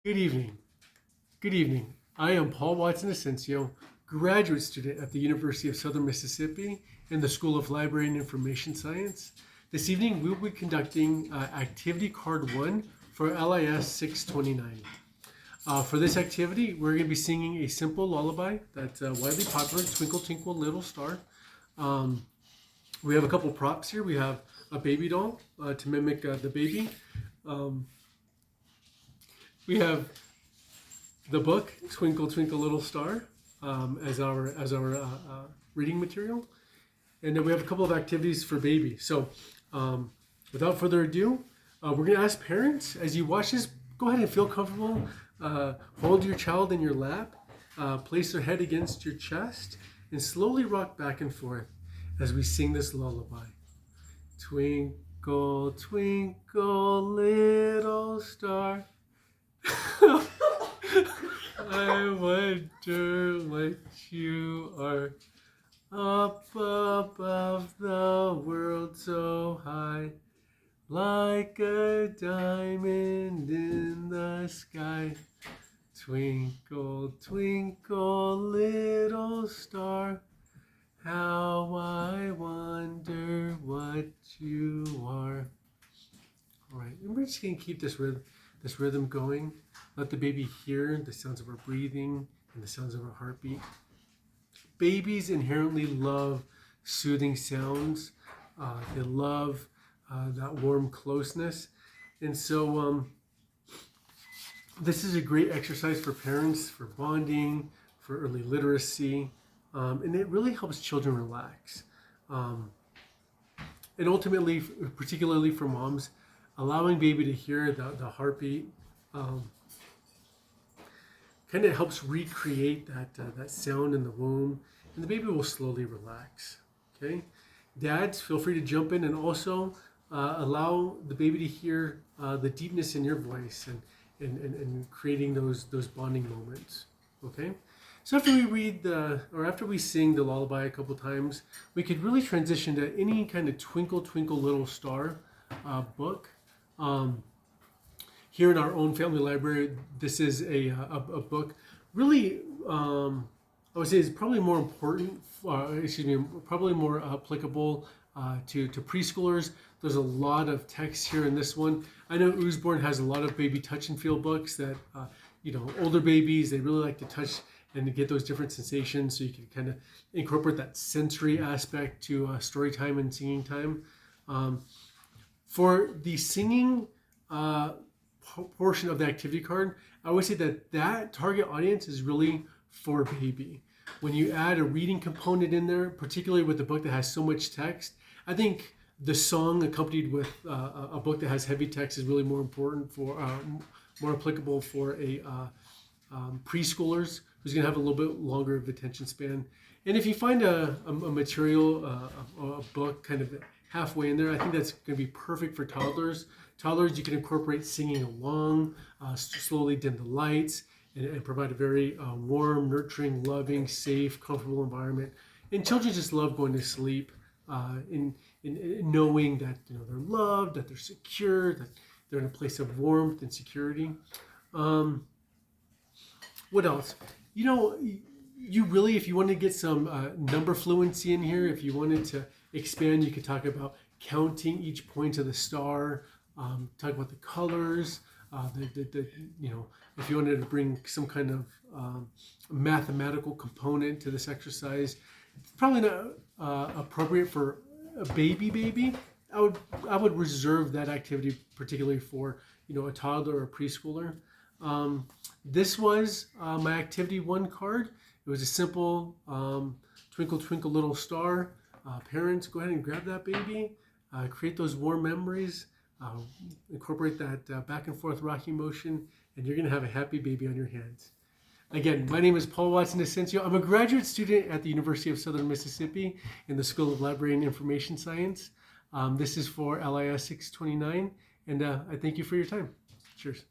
Good evening. Good evening. I am Paul Watson-Ausencio, graduate student at the University of Southern Mississippi in the School of Library and Information Science. This evening, we'll be conducting Activity Card 1 for LIS 629. For this activity, we're going to be singing a simple lullaby that's widely popular, Twinkle Twinkle Little Star. We have a couple props here. We have a baby doll to mimic the baby. We have the book Twinkle Twinkle Little Star as our reading material, and then we have a couple of activities for baby. So without further ado, we're going to ask parents, as you watch this, go ahead and feel comfortable. Hold your child in your lap, place their head against your chest, and slowly rock back and forth as we sing this lullaby. Twinkle, twinkle, little star, I wonder what you are, up above the world so high, like a diamond in the sky. Twinkle, twinkle, little star, how I wonder what you are. All right, and we're just going to keep this rhythm going. Let the baby hear the sounds of our breathing and the sounds of our heartbeat. Babies inherently love soothing sounds. They love that warm closeness. And so this is a great exercise for parents, for bonding, for early literacy. And it really helps children relax. And ultimately, particularly for moms, allowing baby to hear the heartbeat kind of helps recreate that sound in the womb, and the baby will slowly relax. Okay, dads, feel free to jump in and also allow the baby to hear the deepness in your voice and creating those bonding moments. Okay, so after we read after we sing the lullaby a couple times, we could really transition to any kind of Twinkle Twinkle Little Star book. Here in our own family library, this is a book. Really, I would say is probably more important. Probably more applicable to preschoolers. There's a lot of text here in this one. I know Usborne has a lot of baby touch and feel books that older babies, they really like to touch and to get those different sensations. So you can kind of incorporate that sensory aspect to story time and singing time. For the singing portion of the activity card, I would say that target audience is really for baby. When you add a reading component in there, particularly with a book that has so much text, I think the song accompanied with a book that has heavy text is really more important more applicable for a preschoolers who's going to have a little bit longer of attention span. And if you find a material, a book kind of halfway in there, I think that's going to be perfect for toddlers. Toddlers, you can incorporate singing along, slowly dim the lights, and provide a very warm, nurturing, loving, safe, comfortable environment. And children just love going to sleep in knowing that they're loved, that they're secure, that they're in a place of warmth and security. What else? You really, if you want to get some number fluency in here, if you wanted to expand, you could talk about counting each point of the star, talk about the colors, if you wanted to bring some kind of mathematical component to this exercise. It's probably not appropriate for a baby. I would reserve that activity particularly for a toddler or a preschooler. This was my activity 1 card. It was a simple Twinkle Twinkle Little Star. Parents, go ahead and grab that baby, create those warm memories, incorporate that back and forth rocking motion, and you're going to have a happy baby on your hands. Again, my name is Paul Watson-Ausencio. I'm a graduate student at the University of Southern Mississippi in the School of Library and Information Science. This is for LIS 629, and I thank you for your time. Cheers.